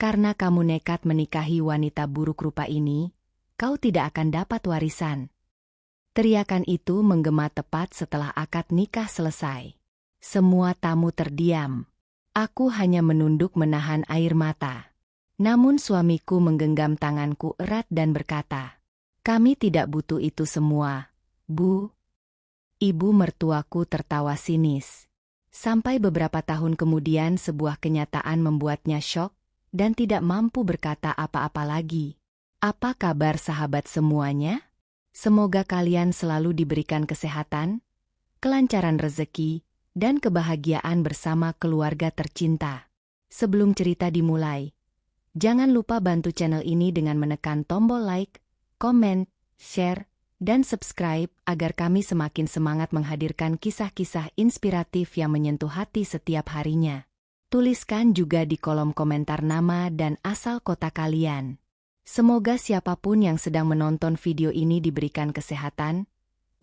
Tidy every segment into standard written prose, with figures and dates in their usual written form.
Karena kamu nekat menikahi wanita buruk rupa ini, kau tidak akan dapat warisan. Teriakan itu menggema tepat setelah akad nikah selesai. Semua tamu terdiam. Aku hanya menunduk menahan air mata. Namun suamiku menggenggam tanganku erat dan berkata, "Kami tidak butuh itu semua, Bu." Ibu mertuaku tertawa sinis. Sampai beberapa tahun kemudian sebuah kenyataan membuatnya syok dan tidak mampu berkata apa-apa lagi. "Apa kabar sahabat semuanya? Semoga kalian selalu diberikan kesehatan, kelancaran rezeki, dan kebahagiaan bersama keluarga tercinta." Sebelum cerita dimulai, jangan lupa bantu channel ini dengan menekan tombol like, komen, share, dan subscribe agar kami semakin semangat menghadirkan kisah-kisah inspiratif yang menyentuh hati setiap harinya. Tuliskan juga di kolom komentar nama dan asal kota kalian. Semoga siapapun yang sedang menonton video ini diberikan kesehatan,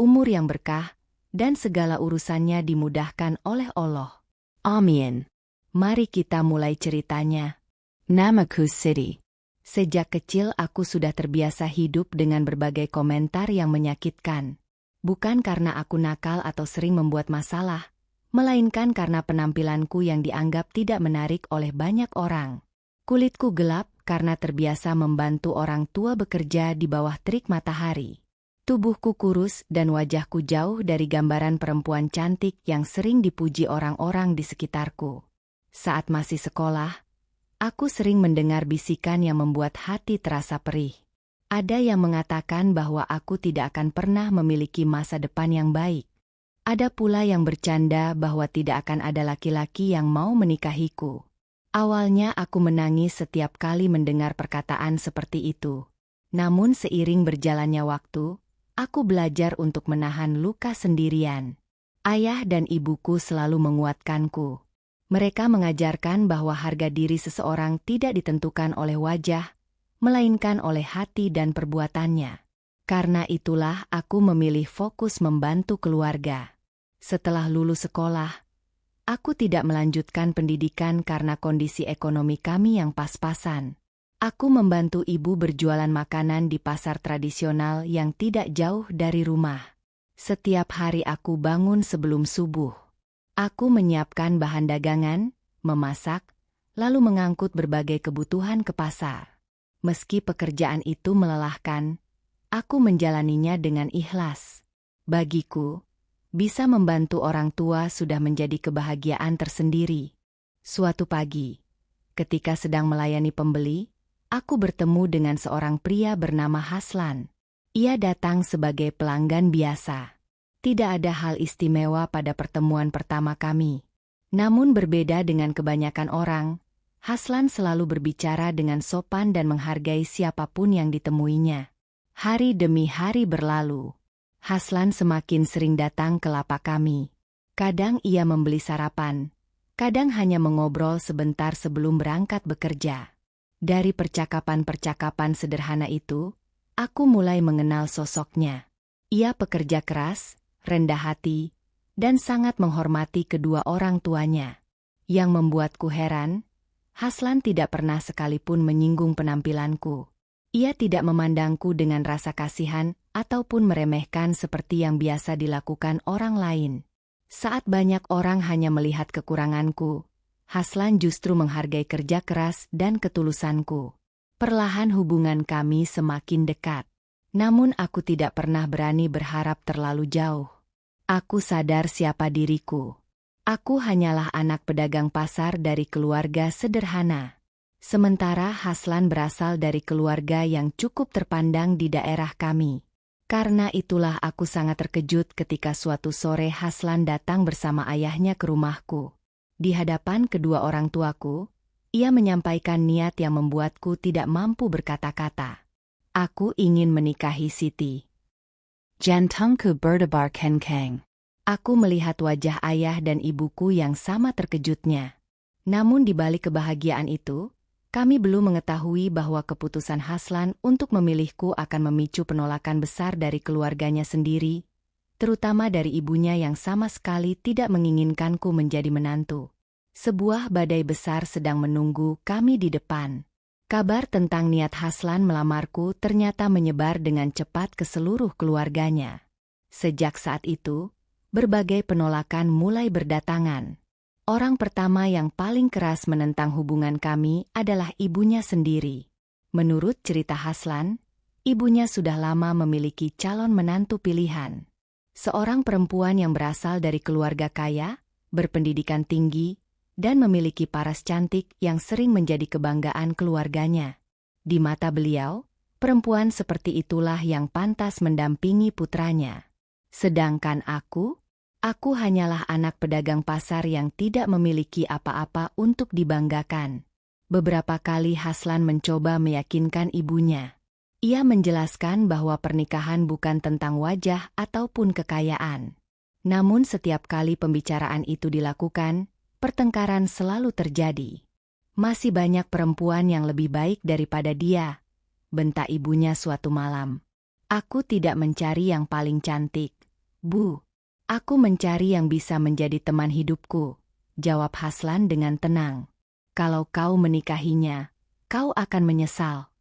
umur yang berkah, dan segala urusannya dimudahkan oleh Allah. Amin. Mari kita mulai ceritanya. Namaku Siti. Sejak kecil aku sudah terbiasa hidup dengan berbagai komentar yang menyakitkan. Bukan karena aku nakal atau sering membuat masalah, melainkan karena penampilanku yang dianggap tidak menarik oleh banyak orang. Kulitku gelap karena terbiasa membantu orang tua bekerja di bawah terik matahari. Tubuhku kurus dan wajahku jauh dari gambaran perempuan cantik yang sering dipuji orang-orang di sekitarku. Saat masih sekolah, aku sering mendengar bisikan yang membuat hati terasa perih. Ada yang mengatakan bahwa aku tidak akan pernah memiliki masa depan yang baik. Ada pula yang bercanda bahwa tidak akan ada laki-laki yang mau menikahiku. Awalnya aku menangis setiap kali mendengar perkataan seperti itu. Namun seiring berjalannya waktu, aku belajar untuk menahan luka sendirian. Ayah dan ibuku selalu menguatkanku. Mereka mengajarkan bahwa harga diri seseorang tidak ditentukan oleh wajah, melainkan oleh hati dan perbuatannya. Karena itulah aku memilih fokus membantu keluarga. Setelah lulus sekolah, aku tidak melanjutkan pendidikan karena kondisi ekonomi kami yang pas-pasan. Aku membantu ibu berjualan makanan di pasar tradisional yang tidak jauh dari rumah. Setiap hari aku bangun sebelum subuh. Aku menyiapkan bahan dagangan, memasak, lalu mengangkut berbagai kebutuhan ke pasar. Meski pekerjaan itu melelahkan, aku menjalaninya dengan ikhlas. Bagiku, bisa membantu orang tua sudah menjadi kebahagiaan tersendiri. Suatu pagi, ketika sedang melayani pembeli, aku bertemu dengan seorang pria bernama Haslan. Ia datang sebagai pelanggan biasa. Tidak ada hal istimewa pada pertemuan pertama kami. Namun berbeda dengan kebanyakan orang, Haslan selalu berbicara dengan sopan dan menghargai siapapun yang ditemuinya. Hari demi hari berlalu. Haslan semakin sering datang ke lapak kami. Kadang ia membeli sarapan, kadang hanya mengobrol sebentar sebelum berangkat bekerja. Dari percakapan-percakapan sederhana itu, aku mulai mengenal sosoknya. Ia pekerja keras, rendah hati, dan sangat menghormati kedua orang tuanya. Yang membuatku heran, Haslan tidak pernah sekalipun menyinggung penampilanku. Ia tidak memandangku dengan rasa kasihan ataupun meremehkan seperti yang biasa dilakukan orang lain. Saat banyak orang hanya melihat kekuranganku, Haslan justru menghargai kerja keras dan ketulusanku. Perlahan hubungan kami semakin dekat. Namun aku tidak pernah berani berharap terlalu jauh. Aku sadar siapa diriku. Aku hanyalah anak pedagang pasar dari keluarga sederhana. Sementara Haslan berasal dari keluarga yang cukup terpandang di daerah kami. Karena itulah aku sangat terkejut ketika suatu sore Haslan datang bersama ayahnya ke rumahku. Di hadapan kedua orang tuaku, ia menyampaikan niat yang membuatku tidak mampu berkata-kata. Aku ingin menikahi Siti. Jantungku berdebar kencang. Aku melihat wajah ayah dan ibuku yang sama terkejutnya. Namun di balik kebahagiaan itu, kami belum mengetahui bahwa keputusan Haslan untuk memilihku akan memicu penolakan besar dari keluarganya sendiri, terutama dari ibunya yang sama sekali tidak menginginkanku menjadi menantu. Sebuah badai besar sedang menunggu kami di depan. Kabar tentang niat Haslan melamarku ternyata menyebar dengan cepat ke seluruh keluarganya. Sejak saat itu, berbagai penolakan mulai berdatangan. Orang pertama yang paling keras menentang hubungan kami adalah ibunya sendiri. Menurut cerita Haslan, ibunya sudah lama memiliki calon menantu pilihan. Seorang perempuan yang berasal dari keluarga kaya, berpendidikan tinggi, dan memiliki paras cantik yang sering menjadi kebanggaan keluarganya. Di mata beliau, perempuan seperti itulah yang pantas mendampingi putranya. Sedangkan aku hanyalah anak pedagang pasar yang tidak memiliki apa-apa untuk dibanggakan. Beberapa kali Haslan mencoba meyakinkan ibunya. Ia menjelaskan bahwa pernikahan bukan tentang wajah ataupun kekayaan. Namun setiap kali pembicaraan itu dilakukan, pertengkaran selalu terjadi. Masih banyak perempuan yang lebih baik daripada dia, bentak ibunya suatu malam. Aku tidak mencari yang paling cantik, Bu. Aku mencari yang bisa menjadi teman hidupku, jawab Haslan dengan tenang. Kalau kau menikahinya, kau akan menyesal.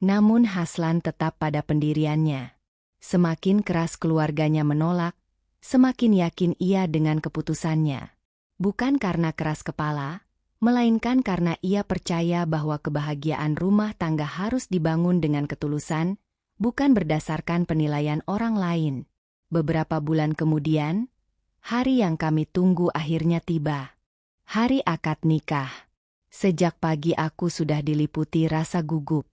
Namun Haslan tetap pada pendiriannya. Semakin keras keluarganya menolak, semakin yakin ia dengan keputusannya. Bukan karena keras kepala, melainkan karena ia percaya bahwa kebahagiaan rumah tangga harus dibangun dengan ketulusan, bukan berdasarkan penilaian orang lain. Beberapa bulan kemudian, hari yang kami tunggu akhirnya tiba. Hari akad nikah. Sejak pagi aku sudah diliputi rasa gugup.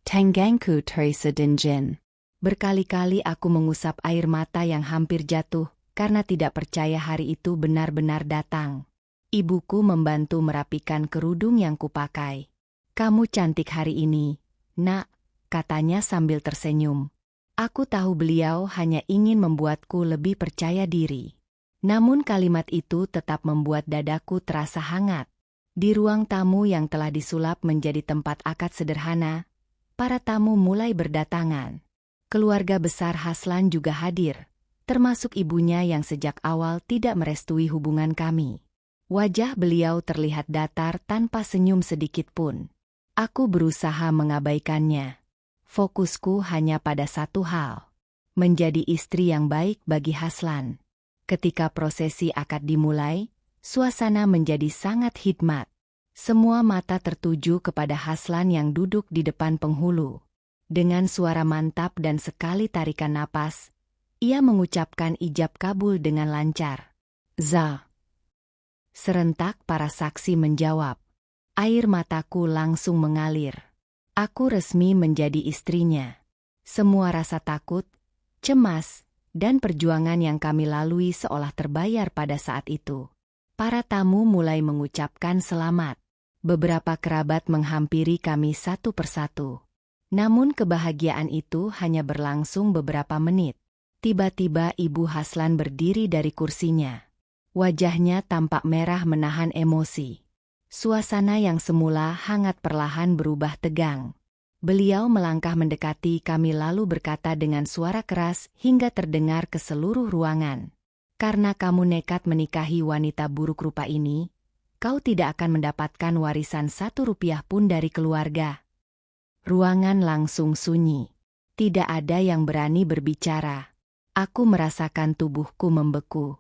Tenggangku terasa dingin. Berkali-kali aku mengusap air mata yang hampir jatuh karena tidak percaya hari itu benar-benar datang. Ibuku membantu merapikan kerudung yang kupakai. Kamu cantik hari ini, Nak, katanya sambil tersenyum. Aku tahu beliau hanya ingin membuatku lebih percaya diri. Namun kalimat itu tetap membuat dadaku terasa hangat. Di ruang tamu yang telah disulap menjadi tempat akad sederhana, para tamu mulai berdatangan. Keluarga besar Haslan juga hadir, termasuk ibunya yang sejak awal tidak merestui hubungan kami. Wajah beliau terlihat datar tanpa senyum sedikit pun. Aku berusaha mengabaikannya. Fokusku hanya pada satu hal, menjadi istri yang baik bagi Haslan. Ketika prosesi akad dimulai, suasana menjadi sangat hikmat. Semua mata tertuju kepada Haslan yang duduk di depan penghulu. Dengan suara mantap dan sekali tarikan napas, ia mengucapkan ijab kabul dengan lancar. Za. Serentak para saksi menjawab. Air mataku langsung mengalir. Aku resmi menjadi istrinya. Semua rasa takut, cemas, dan perjuangan yang kami lalui seolah terbayar pada saat itu. Para tamu mulai mengucapkan selamat. Beberapa kerabat menghampiri kami satu persatu. Namun kebahagiaan itu hanya berlangsung beberapa menit. Tiba-tiba Ibu Haslan berdiri dari kursinya. Wajahnya tampak merah menahan emosi. Suasana yang semula hangat perlahan berubah tegang. Beliau melangkah mendekati kami lalu berkata dengan suara keras hingga terdengar ke seluruh ruangan. Karena kamu nekat menikahi wanita buruk rupa ini, kau tidak akan mendapatkan warisan 1 rupiah pun dari keluarga. Ruangan langsung sunyi. Tidak ada yang berani berbicara. Aku merasakan tubuhku membeku.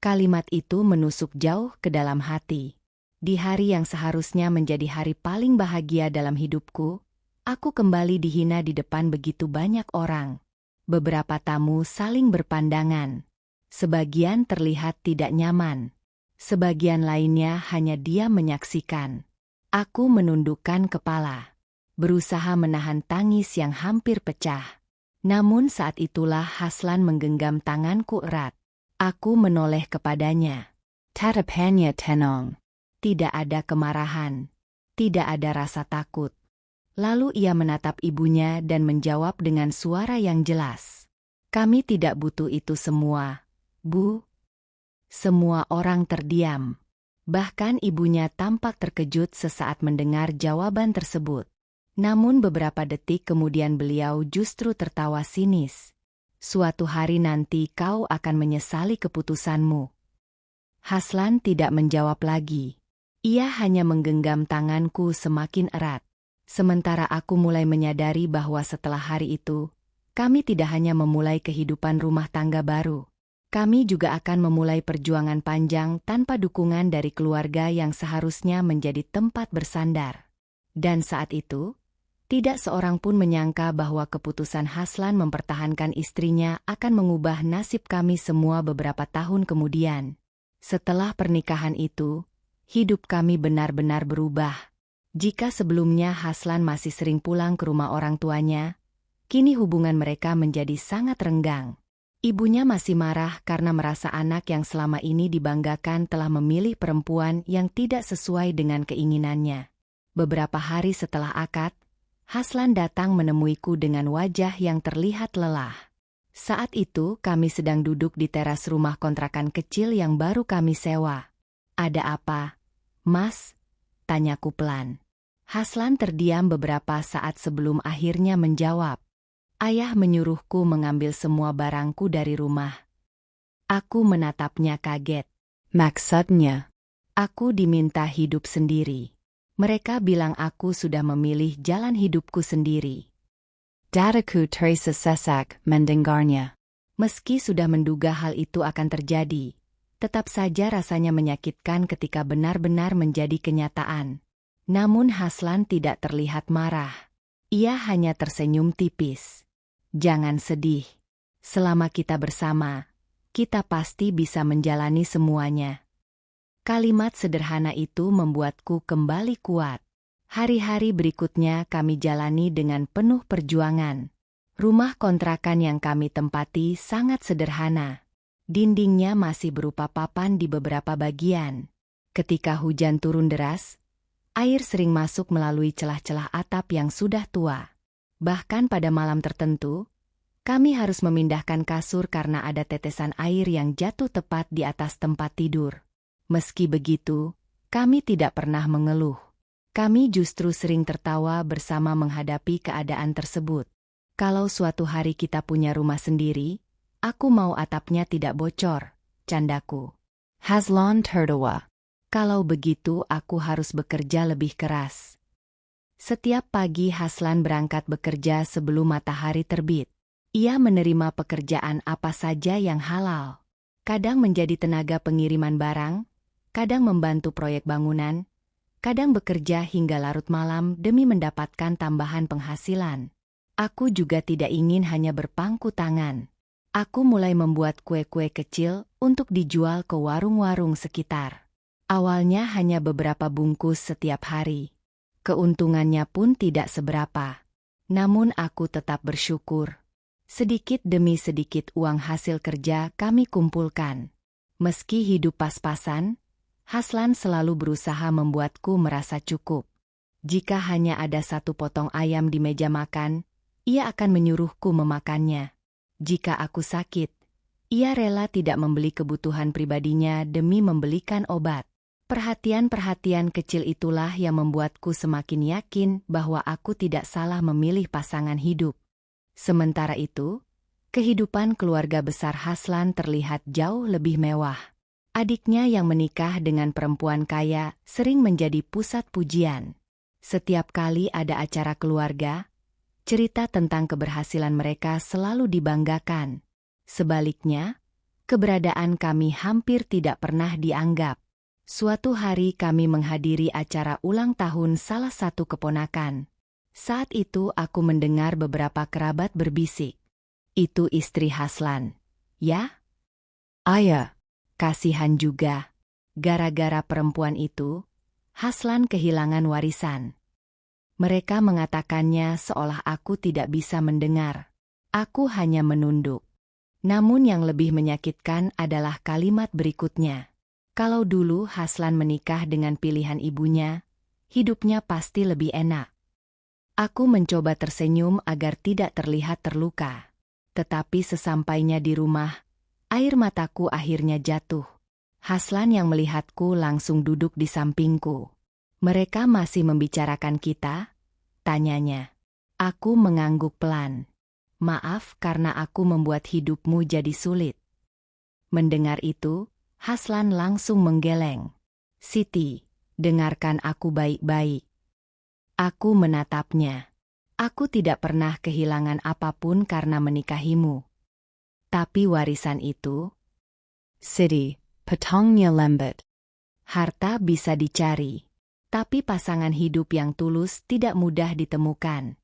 Kalimat itu menusuk jauh ke dalam hati. Di hari yang seharusnya menjadi hari paling bahagia dalam hidupku, aku kembali dihina di depan begitu banyak orang. Beberapa tamu saling berpandangan. Sebagian terlihat tidak nyaman. Sebagian lainnya hanya diam menyaksikan. Aku menundukkan kepala, berusaha menahan tangis yang hampir pecah. Namun saat itulah Haslan menggenggam tanganku erat. Aku menoleh kepadanya. Tatapannya tenang. Tidak ada kemarahan. Tidak ada rasa takut. Lalu ia menatap ibunya dan menjawab dengan suara yang jelas. Kami tidak butuh itu semua, Bu. Semua orang terdiam. Bahkan ibunya tampak terkejut sesaat mendengar jawaban tersebut. Namun beberapa detik kemudian beliau justru tertawa sinis. Suatu hari nanti kau akan menyesali keputusanmu. Haslan tidak menjawab lagi. Ia hanya menggenggam tanganku semakin erat. Sementara aku mulai menyadari bahwa setelah hari itu, kami tidak hanya memulai kehidupan rumah tangga baru. Kami juga akan memulai perjuangan panjang tanpa dukungan dari keluarga yang seharusnya menjadi tempat bersandar. Dan saat itu, tidak seorang pun menyangka bahwa keputusan Haslan mempertahankan istrinya akan mengubah nasib kami semua beberapa tahun kemudian. Setelah pernikahan itu, hidup kami benar-benar berubah. Jika sebelumnya Haslan masih sering pulang ke rumah orang tuanya, kini hubungan mereka menjadi sangat renggang. Ibunya masih marah karena merasa anak yang selama ini dibanggakan telah memilih perempuan yang tidak sesuai dengan keinginannya. Beberapa hari setelah akad, Haslan datang menemuiku dengan wajah yang terlihat lelah. Saat itu kami sedang duduk di teras rumah kontrakan kecil yang baru kami sewa. "Ada apa, Mas?" tanyaku pelan. Haslan terdiam beberapa saat sebelum akhirnya menjawab. "Ayah menyuruhku mengambil semua barangku dari rumah." Aku menatapnya kaget. "Maksudnya?" "Aku diminta hidup sendiri. Mereka bilang aku sudah memilih jalan hidupku sendiri." Dadaku terasa sesak mendengarnya. Meski sudah menduga hal itu akan terjadi, tetap saja rasanya menyakitkan ketika benar-benar menjadi kenyataan. Namun Haslan tidak terlihat marah. Ia hanya tersenyum tipis. "Jangan sedih. Selama kita bersama, kita pasti bisa menjalani semuanya." Kalimat sederhana itu membuatku kembali kuat. Hari-hari berikutnya kami jalani dengan penuh perjuangan. Rumah kontrakan yang kami tempati sangat sederhana. Dindingnya masih berupa papan di beberapa bagian. Ketika hujan turun deras, air sering masuk melalui celah-celah atap yang sudah tua. Bahkan pada malam tertentu, kami harus memindahkan kasur karena ada tetesan air yang jatuh tepat di atas tempat tidur. Meski begitu, kami tidak pernah mengeluh. Kami justru sering tertawa bersama menghadapi keadaan tersebut. "Kalau suatu hari kita punya rumah sendiri, aku mau atapnya tidak bocor," candaku. Haslan tertawa. "Kalau begitu aku harus bekerja lebih keras." Setiap pagi Haslan berangkat bekerja sebelum matahari terbit. Ia menerima pekerjaan apa saja yang halal. Kadang menjadi tenaga pengiriman barang, kadang membantu proyek bangunan, kadang bekerja hingga larut malam demi mendapatkan tambahan penghasilan. Aku juga tidak ingin hanya berpangku tangan. Aku mulai membuat kue-kue kecil untuk dijual ke warung-warung sekitar. Awalnya hanya beberapa bungkus setiap hari. Keuntungannya pun tidak seberapa. Namun aku tetap bersyukur. Sedikit demi sedikit uang hasil kerja kami kumpulkan. Meski hidup pas-pasan, Haslan selalu berusaha membuatku merasa cukup. Jika hanya ada satu potong ayam di meja makan, ia akan menyuruhku memakannya. Jika aku sakit, ia rela tidak membeli kebutuhan pribadinya demi membelikan obat. Perhatian-perhatian kecil itulah yang membuatku semakin yakin bahwa aku tidak salah memilih pasangan hidup. Sementara itu, kehidupan keluarga besar Haslan terlihat jauh lebih mewah. Adiknya yang menikah dengan perempuan kaya sering menjadi pusat pujian. Setiap kali ada acara keluarga, cerita tentang keberhasilan mereka selalu dibanggakan. Sebaliknya, keberadaan kami hampir tidak pernah dianggap. Suatu hari kami menghadiri acara ulang tahun salah satu keponakan. Saat itu aku mendengar beberapa kerabat berbisik. "Itu istri Haslan, ya?" "Ayah." Kasihan juga. Gara-gara perempuan itu, Haslan kehilangan warisan. Mereka mengatakannya seolah aku tidak bisa mendengar. Aku hanya menunduk. Namun yang lebih menyakitkan adalah kalimat berikutnya. Kalau dulu Haslan menikah dengan pilihan ibunya, hidupnya pasti lebih enak. Aku mencoba tersenyum agar tidak terlihat terluka. Tetapi sesampainya di rumah, air mataku akhirnya jatuh. Haslan yang melihatku langsung duduk di sampingku. "Mereka masih membicarakan kita?" tanyanya. Aku mengangguk pelan. "Maaf karena aku membuat hidupmu jadi sulit." Mendengar itu, Haslan langsung menggeleng. "Siti, Dengarkan aku baik-baik. Aku menatapnya. Aku tidak pernah kehilangan apapun karena menikahimu. Tapi warisan itu, Sidi, petongnya lembut. Harta bisa dicari, tapi pasangan hidup yang tulus tidak mudah ditemukan.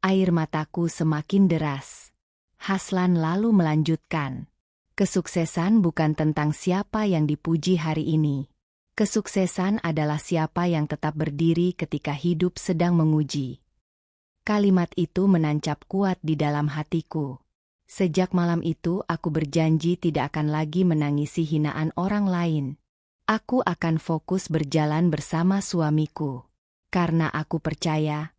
Air mataku semakin deras. Haslan lalu melanjutkan. Kesuksesan bukan tentang siapa yang dipuji hari ini. Kesuksesan adalah siapa yang tetap berdiri ketika hidup sedang menguji. Kalimat itu menancap kuat di dalam hatiku. Sejak malam itu aku berjanji tidak akan lagi menangisi hinaan orang lain. Aku akan fokus berjalan bersama suamiku. Karena aku percaya,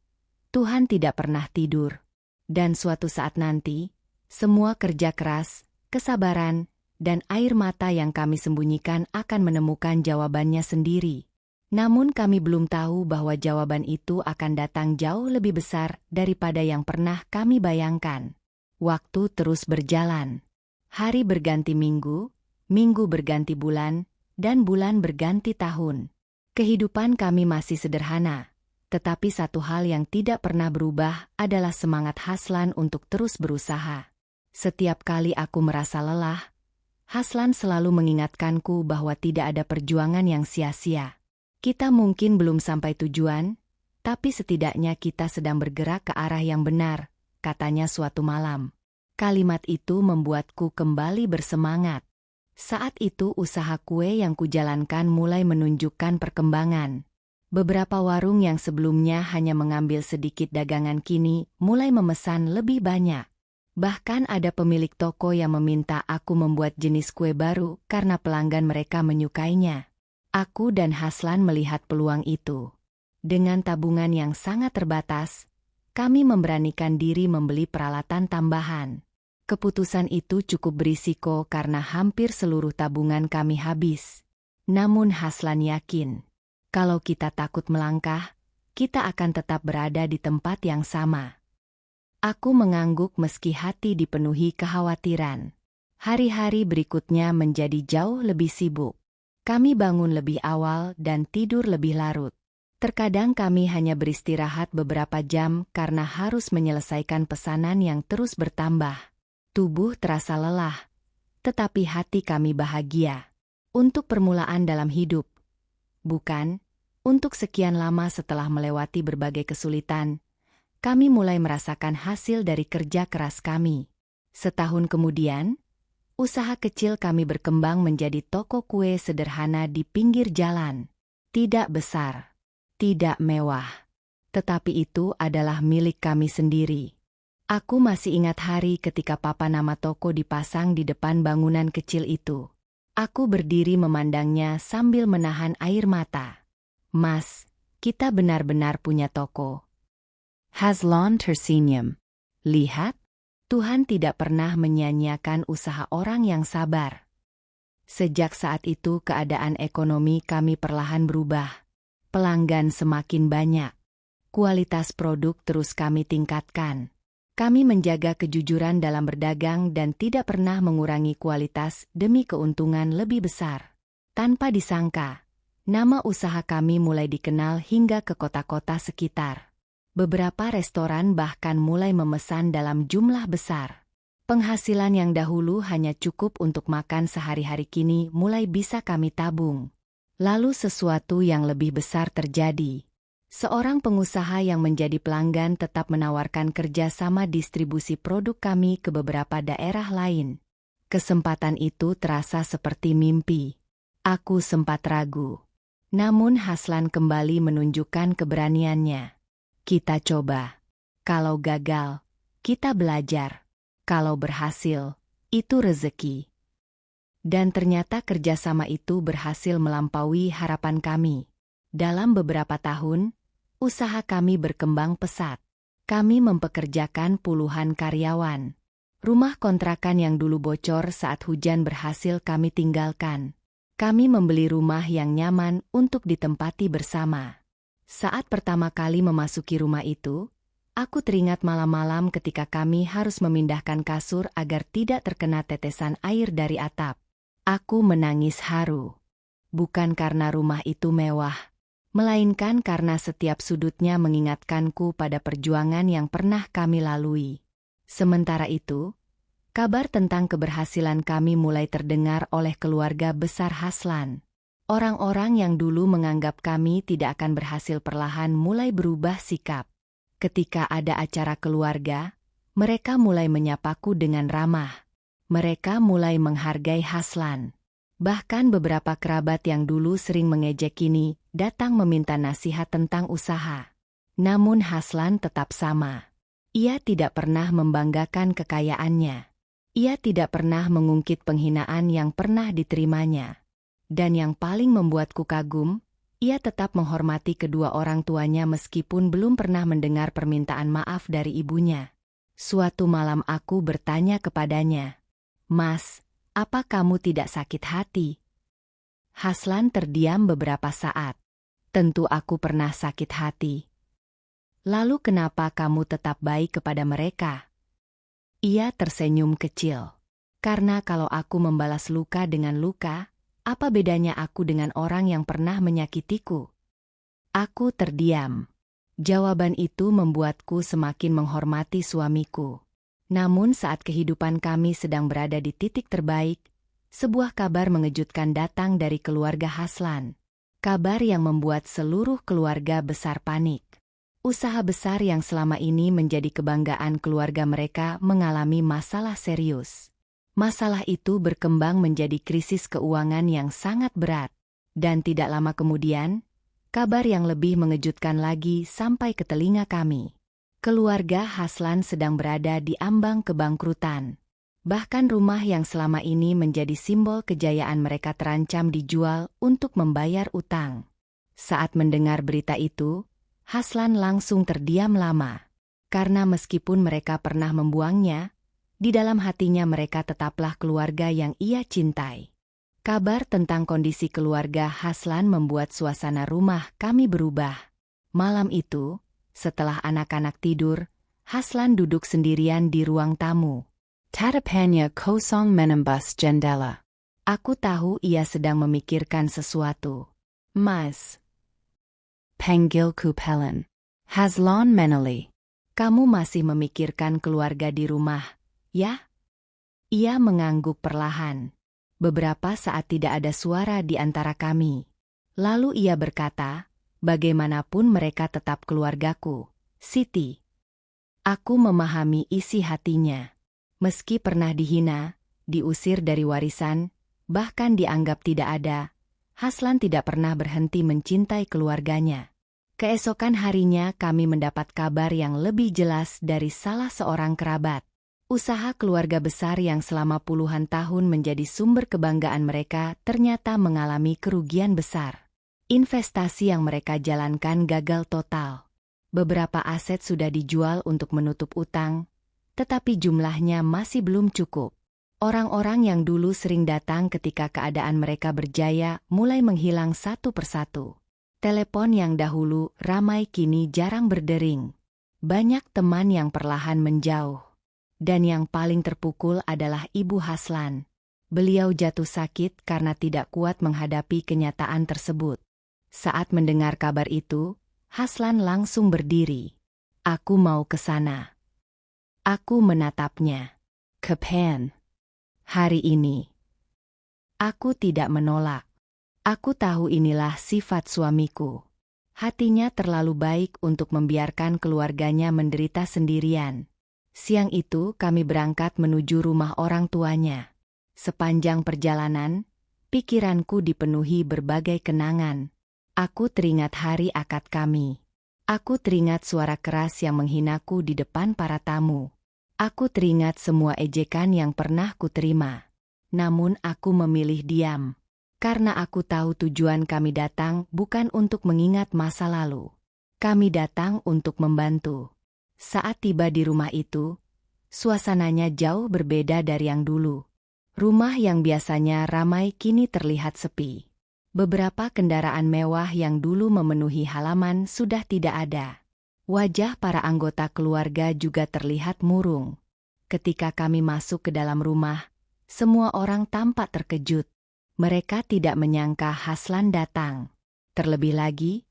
Tuhan tidak pernah tidur. Dan suatu saat nanti, semua kerja keras, kesabaran, dan air mata yang kami sembunyikan akan menemukan jawabannya sendiri. Namun kami belum tahu bahwa jawaban itu akan datang jauh lebih besar daripada yang pernah kami bayangkan. Waktu terus berjalan. Hari berganti minggu, minggu berganti bulan, dan bulan berganti tahun. Kehidupan kami masih sederhana, tetapi satu hal yang tidak pernah berubah adalah semangat Haslan untuk terus berusaha. Setiap kali aku merasa lelah, Haslan selalu mengingatkanku bahwa tidak ada perjuangan yang sia-sia. Kita mungkin belum sampai tujuan, tapi setidaknya kita sedang bergerak ke arah yang benar, katanya suatu malam. Kalimat itu membuatku kembali bersemangat. Saat itu usaha kue yang kujalankan mulai menunjukkan perkembangan. Beberapa warung yang sebelumnya hanya mengambil sedikit dagangan kini mulai memesan lebih banyak. Bahkan ada pemilik toko yang meminta aku membuat jenis kue baru karena pelanggan mereka menyukainya. Aku dan Haslan melihat peluang itu. Dengan tabungan yang sangat terbatas, kami memberanikan diri membeli peralatan tambahan. Keputusan itu cukup berisiko karena hampir seluruh tabungan kami habis. Namun Haslan yakin, kalau kita takut melangkah, kita akan tetap berada di tempat yang sama. Aku mengangguk meski hati dipenuhi kekhawatiran. Hari-hari berikutnya menjadi jauh lebih sibuk. Kami bangun lebih awal dan tidur lebih larut. Terkadang kami hanya beristirahat beberapa jam karena harus menyelesaikan pesanan yang terus bertambah. Tubuh terasa lelah, tetapi hati kami bahagia. Untuk permulaan dalam hidup. Bukan, untuk sekian lama setelah melewati berbagai kesulitan, kami mulai merasakan hasil dari kerja keras kami. Setahun kemudian, usaha kecil kami berkembang menjadi toko kue sederhana di pinggir jalan. Tidak besar, tidak mewah, tetapi itu adalah milik kami sendiri. Aku masih ingat hari ketika papan nama toko dipasang di depan bangunan kecil itu. Aku berdiri memandangnya sambil menahan air mata. Mas, kita benar-benar punya toko. Haslan tersenyum. Lihat, Tuhan tidak pernah menyia-nyiakan usaha orang yang sabar. Sejak saat itu keadaan ekonomi kami perlahan berubah. Pelanggan semakin banyak. Kualitas produk terus kami tingkatkan. Kami menjaga kejujuran dalam berdagang dan tidak pernah mengurangi kualitas demi keuntungan lebih besar. Tanpa disangka, nama usaha kami mulai dikenal hingga ke kota-kota sekitar. Beberapa restoran bahkan mulai memesan dalam jumlah besar. Penghasilan yang dahulu hanya cukup untuk makan sehari-hari kini mulai bisa kami tabung. Lalu sesuatu yang lebih besar terjadi. Seorang pengusaha yang menjadi pelanggan tetap menawarkan kerjasama distribusi produk kami ke beberapa daerah lain. Kesempatan itu terasa seperti mimpi. Aku sempat ragu. Namun Haslan kembali menunjukkan keberaniannya. Kita coba. Kalau gagal, kita belajar. Kalau berhasil, itu rezeki. Dan ternyata kerjasama itu berhasil melampaui harapan kami. Dalam beberapa tahun, usaha kami berkembang pesat. Kami mempekerjakan puluhan karyawan. Rumah kontrakan yang dulu bocor saat hujan berhasil kami tinggalkan. Kami membeli rumah yang nyaman untuk ditempati bersama. Saat pertama kali memasuki rumah itu, aku teringat malam-malam ketika kami harus memindahkan kasur agar tidak terkena tetesan air dari atap. Aku menangis haru. Bukan karena rumah itu mewah, melainkan karena setiap sudutnya mengingatkanku pada perjuangan yang pernah kami lalui. Sementara itu, kabar tentang keberhasilan kami mulai terdengar oleh keluarga besar Haslan. Orang-orang yang dulu menganggap kami tidak akan berhasil perlahan mulai berubah sikap. Ketika ada acara keluarga, mereka mulai menyapaku dengan ramah. Mereka mulai menghargai Haslan. Bahkan beberapa kerabat yang dulu sering mengejek kini datang meminta nasihat tentang usaha. Namun Haslan tetap sama. Ia tidak pernah membanggakan kekayaannya. Ia tidak pernah mengungkit penghinaan yang pernah diterimanya. Dan yang paling membuatku kagum, ia tetap menghormati kedua orang tuanya meskipun belum pernah mendengar permintaan maaf dari ibunya. Suatu malam aku bertanya kepadanya, "Mas, apa kamu tidak sakit hati?" Haslan terdiam beberapa saat. "Tentu aku pernah sakit hati." "Lalu kenapa kamu tetap baik kepada mereka?" Ia tersenyum kecil. "Karena kalau aku membalas luka dengan luka, apa bedanya aku dengan orang yang pernah menyakitiku?" Aku terdiam. Jawaban itu membuatku semakin menghormati suamiku. Namun saat kehidupan kami sedang berada di titik terbaik, sebuah kabar mengejutkan datang dari keluarga Haslan. Kabar yang membuat seluruh keluarga besar panik. Usaha besar yang selama ini menjadi kebanggaan keluarga mereka mengalami masalah serius. Masalah itu berkembang menjadi krisis keuangan yang sangat berat. Dan tidak lama kemudian, kabar yang lebih mengejutkan lagi sampai ke telinga kami. Keluarga Haslan sedang berada di ambang kebangkrutan. Bahkan rumah yang selama ini menjadi simbol kejayaan mereka terancam dijual untuk membayar utang. Saat mendengar berita itu, Haslan langsung terdiam lama. Karena meskipun mereka pernah membuangnya, di dalam hatinya mereka tetaplah keluarga yang ia cintai. Kabar tentang kondisi keluarga Haslan membuat suasana rumah kami berubah. Malam itu, setelah anak-anak tidur, Haslan duduk sendirian di ruang tamu. Tatapannya kosong menembus jendela. Aku tahu ia sedang memikirkan sesuatu. "Mas," panggilku pelan. "Haslan menali. Kamu masih memikirkan keluarga di rumah, ya?" Ia mengangguk perlahan. Beberapa saat tidak ada suara di antara kami. Lalu ia berkata, "Bagaimanapun mereka tetap keluargaku, Siti." Aku memahami isi hatinya. Meski pernah dihina, diusir dari warisan, bahkan dianggap tidak ada, Haslan tidak pernah berhenti mencintai keluarganya. Keesokan harinya kami mendapat kabar yang lebih jelas dari salah seorang kerabat. Usaha keluarga besar yang selama puluhan tahun menjadi sumber kebanggaan mereka ternyata mengalami kerugian besar. Investasi yang mereka jalankan gagal total. Beberapa aset sudah dijual untuk menutup utang, tetapi jumlahnya masih belum cukup. Orang-orang yang dulu sering datang ketika keadaan mereka berjaya mulai menghilang satu persatu. Telepon yang dahulu ramai kini jarang berdering. Banyak teman yang perlahan menjauh. Dan yang paling terpukul adalah Ibu Haslan. Beliau jatuh sakit karena tidak kuat menghadapi kenyataan tersebut. Saat mendengar kabar itu, Haslan langsung berdiri. "Aku mau ke sana." Aku menatapnya. "Kapan?" "Hari ini." Aku tidak menolak. Aku tahu inilah sifat suamiku. Hatinya terlalu baik untuk membiarkan keluarganya menderita sendirian. Siang itu kami berangkat menuju rumah orang tuanya. Sepanjang perjalanan, pikiranku dipenuhi berbagai kenangan. Aku teringat hari akad kami. Aku teringat suara keras yang menghinaku di depan para tamu. Aku teringat semua ejekan yang pernah kuterima. Namun aku memilih diam. Karena aku tahu tujuan kami datang bukan untuk mengingat masa lalu. Kami datang untuk membantu. Saat tiba di rumah itu, suasananya jauh berbeda dari yang dulu. Rumah yang biasanya ramai kini terlihat sepi. Beberapa kendaraan mewah yang dulu memenuhi halaman sudah tidak ada. Wajah para anggota keluarga juga terlihat murung. Ketika kami masuk ke dalam rumah, semua orang tampak terkejut. Mereka tidak menyangka Haslan datang. Terlebih lagi,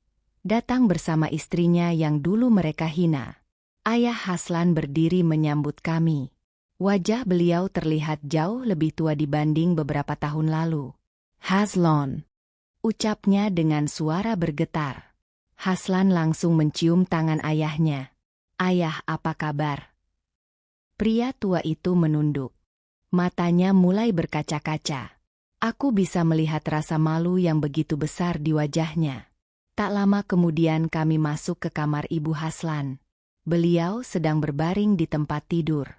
Datang bersama istrinya yang dulu mereka hina. Ayah Haslan berdiri menyambut kami. Wajah beliau terlihat jauh lebih tua dibanding beberapa tahun lalu. "Haslan," ucapnya dengan suara bergetar. Haslan langsung mencium tangan ayahnya. "Ayah, apa kabar?" Pria tua itu menunduk. Matanya mulai berkaca-kaca. Aku bisa melihat rasa malu yang begitu besar di wajahnya. Tak lama kemudian kami masuk ke kamar Ibu Haslan. Beliau sedang berbaring di tempat tidur.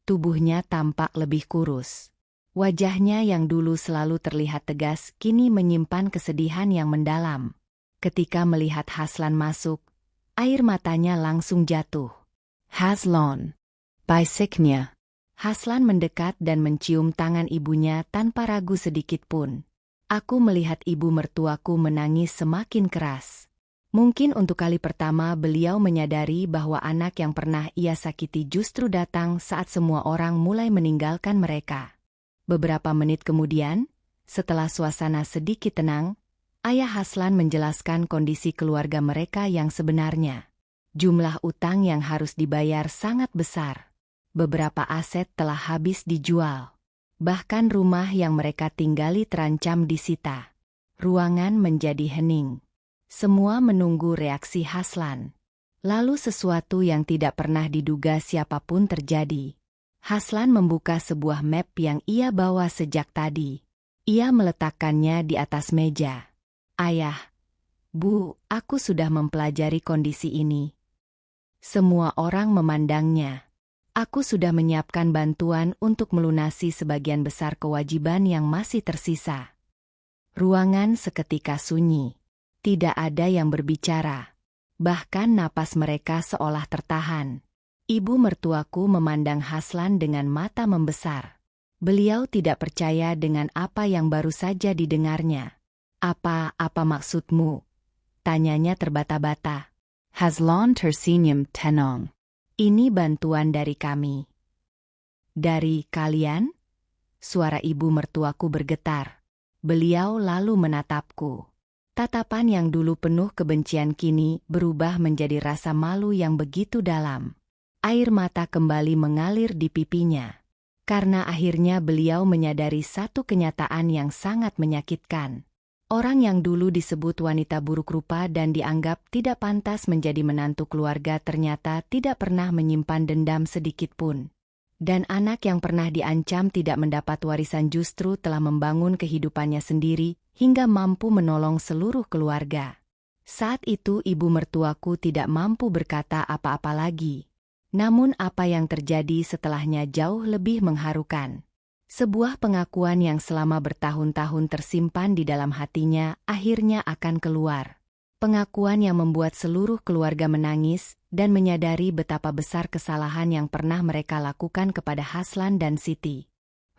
Tubuhnya tampak lebih kurus. Wajahnya yang dulu selalu terlihat tegas kini menyimpan kesedihan yang mendalam. Ketika melihat Haslan masuk, air matanya langsung jatuh. "Haslan, bisiknya." Haslan mendekat dan mencium tangan ibunya tanpa ragu sedikit pun. Aku melihat ibu mertuaku menangis semakin keras. Mungkin untuk kali pertama beliau menyadari bahwa anak yang pernah ia sakiti justru datang saat semua orang mulai meninggalkan mereka. Beberapa menit kemudian, setelah suasana sedikit tenang, ayah Haslan menjelaskan kondisi keluarga mereka yang sebenarnya. Jumlah utang yang harus dibayar sangat besar. Beberapa aset telah habis dijual. Bahkan rumah yang mereka tinggali terancam disita. Ruangan menjadi hening. Semua menunggu reaksi Haslan. Lalu sesuatu yang tidak pernah diduga siapapun terjadi. Haslan membuka sebuah map yang ia bawa sejak tadi. Ia meletakkannya di atas meja. "Ayah, Bu, aku sudah mempelajari kondisi ini." Semua orang memandangnya. Aku sudah menyiapkan bantuan untuk melunasi sebagian besar kewajiban yang masih tersisa. Ruangan seketika sunyi. Tidak ada yang berbicara. Bahkan napas mereka seolah tertahan. Ibu mertuaku memandang Haslan dengan mata membesar. Beliau tidak percaya dengan apa yang baru saja didengarnya. Apa maksudmu?" tanyanya terbata-bata. Haslan tersenyum tenang. "Ini bantuan dari kami." "Dari kalian?" Suara ibu mertuaku bergetar. Beliau lalu menatapku. Tatapan yang dulu penuh kebencian kini berubah menjadi rasa malu yang begitu dalam. Air mata kembali mengalir di pipinya. Karena akhirnya beliau menyadari satu kenyataan yang sangat menyakitkan. Orang yang dulu disebut wanita buruk rupa dan dianggap tidak pantas menjadi menantu keluarga ternyata tidak pernah menyimpan dendam sedikit pun. Dan anak yang pernah diancam tidak mendapat warisan justru telah membangun kehidupannya sendiri hingga mampu menolong seluruh keluarga. Saat itu ibu mertuaku tidak mampu berkata apa-apa lagi. Namun apa yang terjadi setelahnya jauh lebih mengharukan. Sebuah pengakuan yang selama bertahun-tahun tersimpan di dalam hatinya akhirnya akan keluar. Pengakuan yang membuat seluruh keluarga menangis dan menyadari betapa besar kesalahan yang pernah mereka lakukan kepada Haslan dan Siti.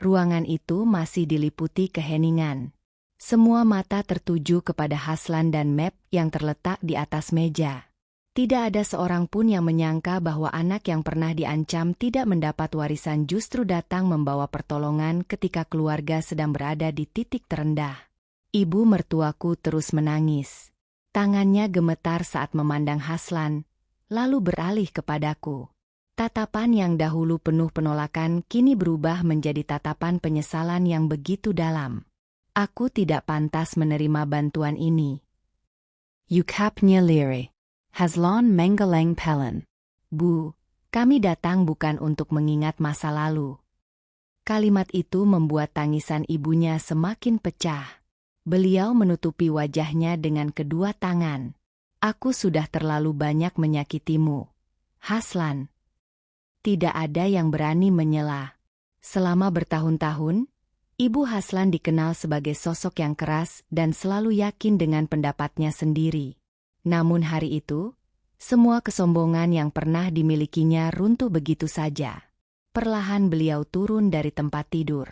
Ruangan itu masih diliputi keheningan. Semua mata tertuju kepada Haslan dan map yang terletak di atas meja. Tidak ada seorang pun yang menyangka bahwa anak yang pernah diancam tidak mendapat warisan justru datang membawa pertolongan ketika keluarga sedang berada di titik terendah. Ibu mertuaku terus menangis. Tangannya gemetar saat memandang Haslan, lalu beralih kepadaku. Tatapan yang dahulu penuh penolakan kini berubah menjadi tatapan penyesalan yang begitu dalam. Aku tidak pantas menerima bantuan ini. "Yukapnya liri. Haslan menggeleng pelan." "Bu, kami datang bukan untuk mengingat masa lalu." Kalimat itu membuat tangisan ibunya semakin pecah. Beliau menutupi wajahnya dengan kedua tangan. "Aku sudah terlalu banyak menyakitimu, Haslan." Tidak ada yang berani menyela. Selama bertahun-tahun, Ibu Haslan dikenal sebagai sosok yang keras dan selalu yakin dengan pendapatnya sendiri. Namun hari itu, semua kesombongan yang pernah dimilikinya runtuh begitu saja. Perlahan beliau turun dari tempat tidur.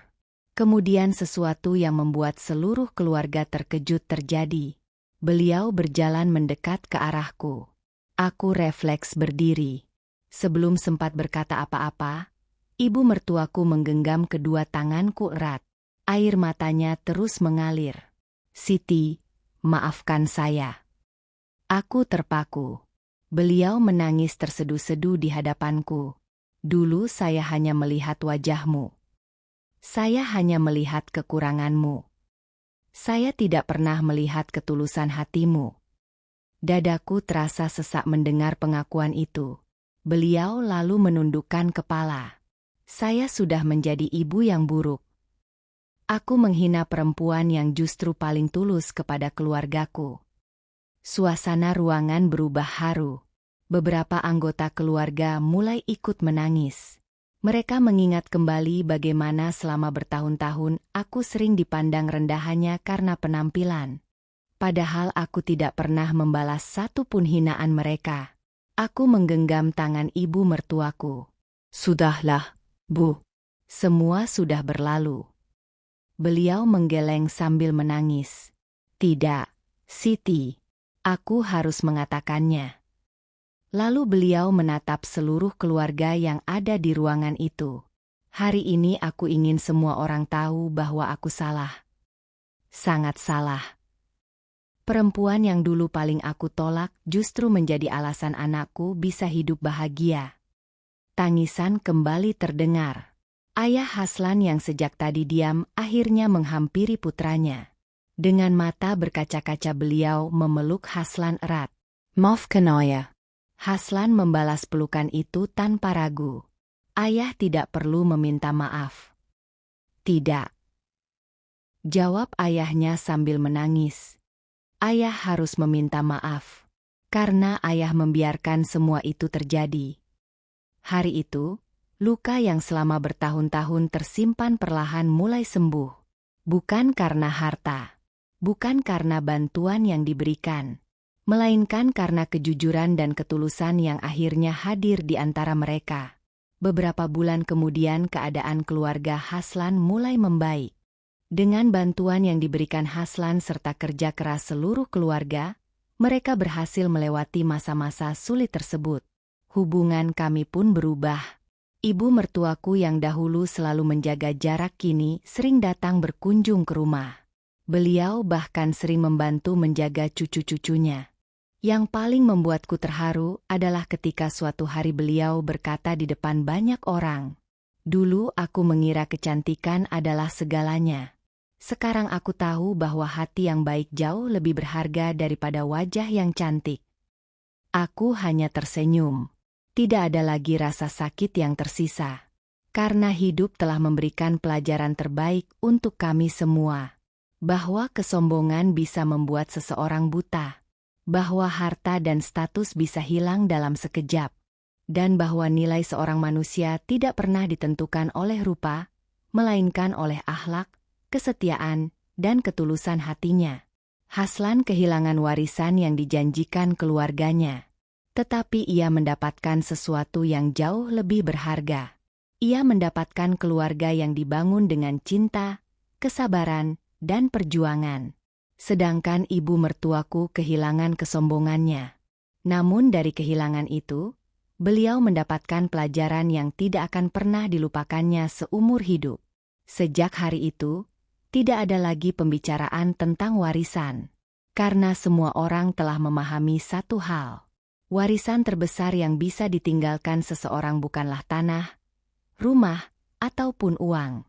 Kemudian sesuatu yang membuat seluruh keluarga terkejut terjadi. Beliau berjalan mendekat ke arahku. Aku refleks berdiri. Sebelum sempat berkata apa-apa, ibu mertuaku menggenggam kedua tanganku erat. Air matanya terus mengalir. "Siti, maafkan saya. Aku terpaku. Beliau menangis tersedu-sedu di hadapanku. Dulu saya hanya melihat wajahmu. Saya hanya melihat kekuranganmu. Saya tidak pernah melihat ketulusan hatimu. Dadaku terasa sesak mendengar pengakuan itu. Beliau lalu menundukkan kepala. Saya sudah menjadi ibu yang buruk. Aku menghina perempuan yang justru paling tulus kepada keluargaku. Suasana ruangan berubah haru. Beberapa anggota keluarga mulai ikut menangis. Mereka mengingat kembali bagaimana selama bertahun-tahun aku sering dipandang rendahannya karena penampilan. Padahal aku tidak pernah membalas satu pun hinaan mereka. Aku menggenggam tangan ibu mertuaku. Sudahlah, Bu. Semua sudah berlalu. Beliau menggeleng sambil menangis. Tidak, Siti. Aku harus mengatakannya. Lalu beliau menatap seluruh keluarga yang ada di ruangan itu. Hari ini aku ingin semua orang tahu bahwa aku salah. Sangat salah. Perempuan yang dulu paling aku tolak justru menjadi alasan anakku bisa hidup bahagia. Tangisan kembali terdengar. Ayah Haslan yang sejak tadi diam akhirnya menghampiri putranya. Dengan mata berkaca-kaca beliau memeluk Haslan erat. Maafkan ayah. Haslan membalas pelukan itu tanpa ragu. Ayah tidak perlu meminta maaf. Tidak. Jawab ayahnya sambil menangis. Ayah harus meminta maaf. Karena ayah membiarkan semua itu terjadi. Hari itu, luka yang selama bertahun-tahun tersimpan perlahan mulai sembuh. Bukan karena harta. Bukan karena bantuan yang diberikan. Melainkan karena kejujuran dan ketulusan yang akhirnya hadir di antara mereka. Beberapa bulan kemudian keadaan keluarga Haslan mulai membaik. Dengan bantuan yang diberikan Haslan serta kerja keras seluruh keluarga, mereka berhasil melewati masa-masa sulit tersebut. Hubungan kami pun berubah. Ibu mertuaku yang dahulu selalu menjaga jarak kini sering datang berkunjung ke rumah. Beliau bahkan sering membantu menjaga cucu-cucunya. Yang paling membuatku terharu adalah ketika suatu hari beliau berkata di depan banyak orang, "Dulu aku mengira kecantikan adalah segalanya. Sekarang aku tahu bahwa hati yang baik jauh lebih berharga daripada wajah yang cantik." Aku hanya tersenyum. Tidak ada lagi rasa sakit yang tersisa. Karena hidup telah memberikan pelajaran terbaik untuk kami semua. Bahwa kesombongan bisa membuat seseorang buta. Bahwa harta dan status bisa hilang dalam sekejap, dan bahwa nilai seorang manusia tidak pernah ditentukan oleh rupa, melainkan oleh akhlak, kesetiaan, dan ketulusan hatinya. Haslan kehilangan warisan yang dijanjikan keluarganya. Tetapi ia mendapatkan sesuatu yang jauh lebih berharga. Ia mendapatkan keluarga yang dibangun dengan cinta, kesabaran, dan perjuangan. Sedangkan ibu mertuaku kehilangan kesombongannya. Namun dari kehilangan itu, beliau mendapatkan pelajaran yang tidak akan pernah dilupakannya seumur hidup. Sejak hari itu, tidak ada lagi pembicaraan tentang warisan. Karena semua orang telah memahami satu hal. Warisan terbesar yang bisa ditinggalkan seseorang bukanlah tanah, rumah, ataupun uang.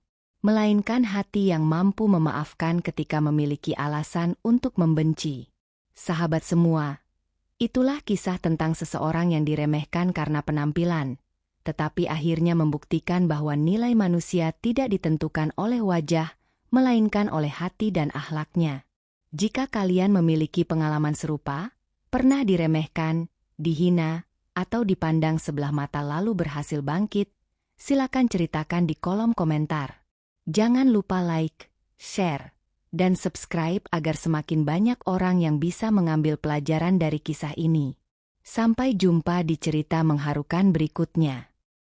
Melainkan hati yang mampu memaafkan ketika memiliki alasan untuk membenci. Sahabat semua, itulah kisah tentang seseorang yang diremehkan karena penampilan, tetapi akhirnya membuktikan bahwa nilai manusia tidak ditentukan oleh wajah, melainkan oleh hati dan akhlaknya. Jika kalian memiliki pengalaman serupa, pernah diremehkan, dihina, atau dipandang sebelah mata lalu berhasil bangkit, silakan ceritakan di kolom komentar. Jangan lupa like, share, dan subscribe agar semakin banyak orang yang bisa mengambil pelajaran dari kisah ini. Sampai jumpa di cerita mengharukan berikutnya.